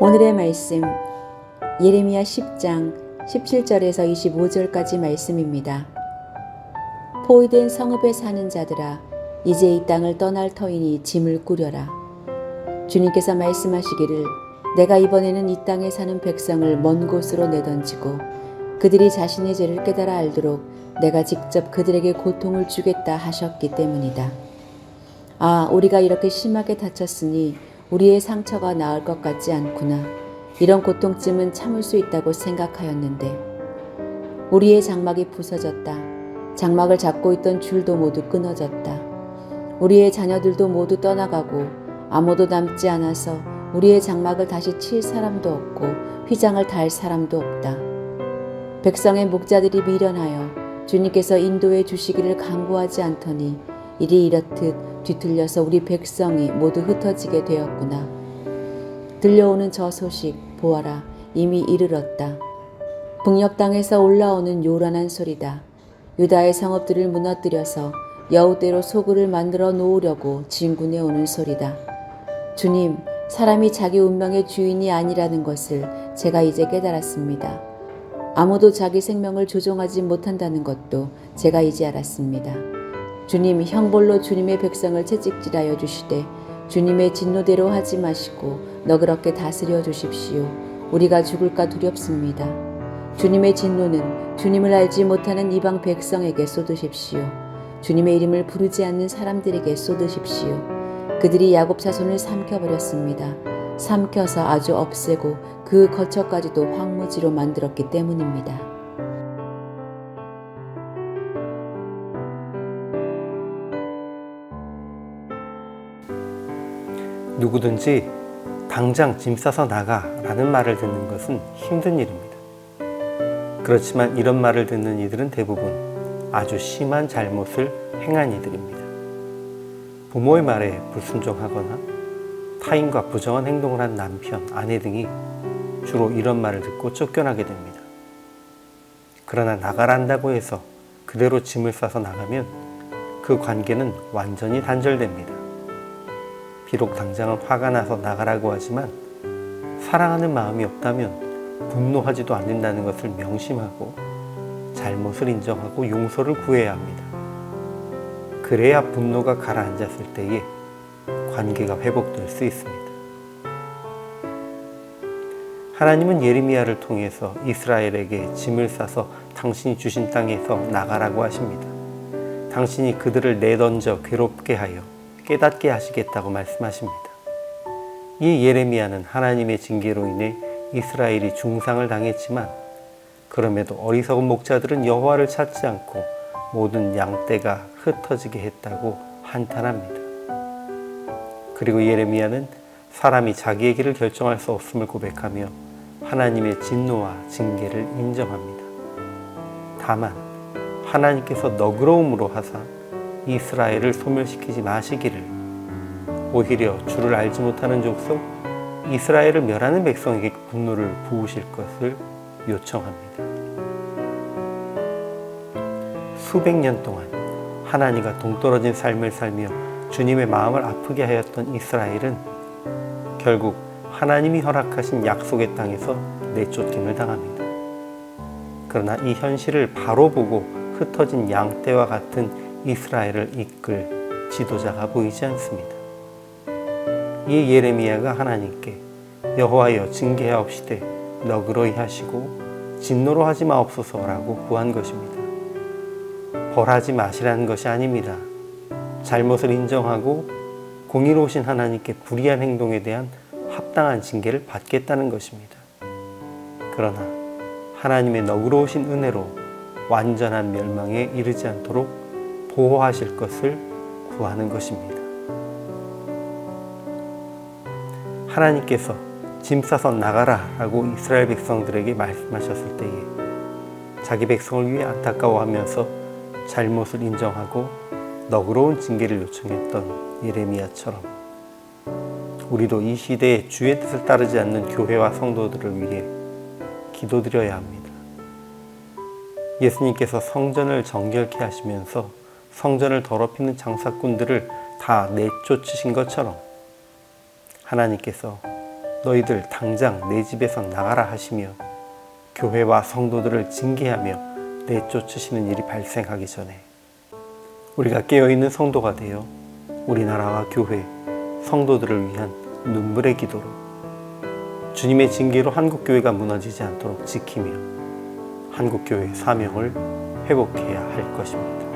오늘의 말씀 예레미야 10장 17절에서 25절까지 말씀입니다. 포위된 성읍에 사는 자들아, 이제 이 땅을 떠날 터이니 짐을 꾸려라. 주님께서 말씀하시기를, 내가 이번에는 이 땅에 사는 백성을 먼 곳으로 내던지고 그들이 자신의 죄를 깨달아 알도록 내가 직접 그들에게 고통을 주겠다 하셨기 때문이다. 아, 우리가 이렇게 심하게 다쳤으니 우리의 상처가 나을 것 같지 않구나. 이런 고통쯤은 참을 수 있다고 생각하였는데 우리의 장막이 부서졌다. 장막을 잡고 있던 줄도 모두 끊어졌다. 우리의 자녀들도 모두 떠나가고 아무도 남지 않아서 우리의 장막을 다시 칠 사람도 없고 휘장을 달 사람도 없다. 백성의 목자들이 미련하여 주님께서 인도해 주시기를 간구하지 않더니 일이 이렇듯 뒤틀려서 우리 백성이 모두 흩어지게 되었구나. 들려오는 저 소식 보아라, 이미 이르렀다. 북녘 땅에서 올라오는 요란한 소리다. 유다의 성읍들을 무너뜨려서 여우대로 소굴을 만들어 놓으려고 진군해 오는 소리다. 주님, 사람이 자기 운명의 주인이 아니라는 것을 제가 이제 깨달았습니다. 아무도 자기 생명을 조종하지 못한다는 것도 제가 이제 알았습니다. 주님, 형벌로 주님의 백성을 채찍질하여 주시되 주님의 진노대로 하지 마시고 너그럽게 다스려 주십시오. 우리가 죽을까 두렵습니다. 주님의 진노는 주님을 알지 못하는 이방 백성에게 쏟으십시오. 주님의 이름을 부르지 않는 사람들에게 쏟으십시오. 그들이 야곱 자손을 삼켜버렸습니다. 삼켜서 아주 없애고 그 거처까지도 황무지로 만들었기 때문입니다. 누구든지 당장 짐 싸서 나가라는 말을 듣는 것은 힘든 일입니다. 그렇지만 이런 말을 듣는 이들은 대부분 아주 심한 잘못을 행한 이들입니다. 부모의 말에 불순종하거나 타인과 부정한 행동을 한 남편, 아내 등이 주로 이런 말을 듣고 쫓겨나게 됩니다. 그러나 나가란다고 해서 그대로 짐을 싸서 나가면 그 관계는 완전히 단절됩니다. 비록 당장은 화가 나서 나가라고 하지만 사랑하는 마음이 없다면 분노하지도 않는다는 것을 명심하고 잘못을 인정하고 용서를 구해야 합니다. 그래야 분노가 가라앉았을 때에 관계가 회복될 수 있습니다. 하나님은 예레미야를 통해서 이스라엘에게 짐을 싸서 당신이 주신 땅에서 나가라고 하십니다. 당신이 그들을 내던져 괴롭게 하여 깨닫게 하시겠다고 말씀하십니다. 이 예레미야는 하나님의 징계로 인해 이스라엘이 중상을 당했지만 그럼에도 어리석은 목자들은 여호와를 찾지 않고 모든 양떼가 흩어지게 했다고 한탄합니다. 그리고 예레미야는 사람이 자기의 길을 결정할 수 없음을 고백하며 하나님의 진노와 징계를 인정합니다. 다만 하나님께서 너그러움으로 하사 이스라엘을 소멸시키지 마시기를, 오히려 주를 알지 못하는 족속 이스라엘을 멸하는 백성에게 분노를 부으실 것을 요청합니다. 수백 년 동안 하나님과 동떨어진 삶을 살며 주님의 마음을 아프게 하였던 이스라엘은 결국 하나님이 허락하신 약속의 땅에서 내쫓김을 당합니다. 그러나 이 현실을 바로 보고 흩어진 양떼와 같은 이스라엘을 이끌 지도자가 보이지 않습니다. 이 예레미야가 하나님께 여호와여 징계하옵시되 너그러이 하시고 진노로 하지 마옵소서라고 구한 것입니다. 벌하지 마시라는 것이 아닙니다. 잘못을 인정하고 공의로우신 하나님께 불의한 행동에 대한 합당한 징계를 받겠다는 것입니다. 그러나 하나님의 너그러우신 은혜로 완전한 멸망에 이르지 않도록 보호하실 것을 구하는 것입니다. 하나님께서 짐 싸서 나가라 라고 이스라엘 백성들에게 말씀하셨을 때에 자기 백성을 위해 안타까워하면서 잘못을 인정하고 너그러운 징계를 요청했던 예레미야처럼 우리도 이 시대에 주의 뜻을 따르지 않는 교회와 성도들을 위해 기도드려야 합니다. 예수님께서 성전을 정결케 하시면서 성전을 더럽히는 장사꾼들을 다 내쫓으신 것처럼 하나님께서 너희들 당장 내 집에서 나가라 하시며 교회와 성도들을 징계하며 내쫓으시는 일이 발생하기 전에 우리가 깨어있는 성도가 되어 우리나라와 교회, 성도들을 위한 눈물의 기도로 주님의 징계로 한국교회가 무너지지 않도록 지키며 한국교회의 사명을 회복해야 할 것입니다.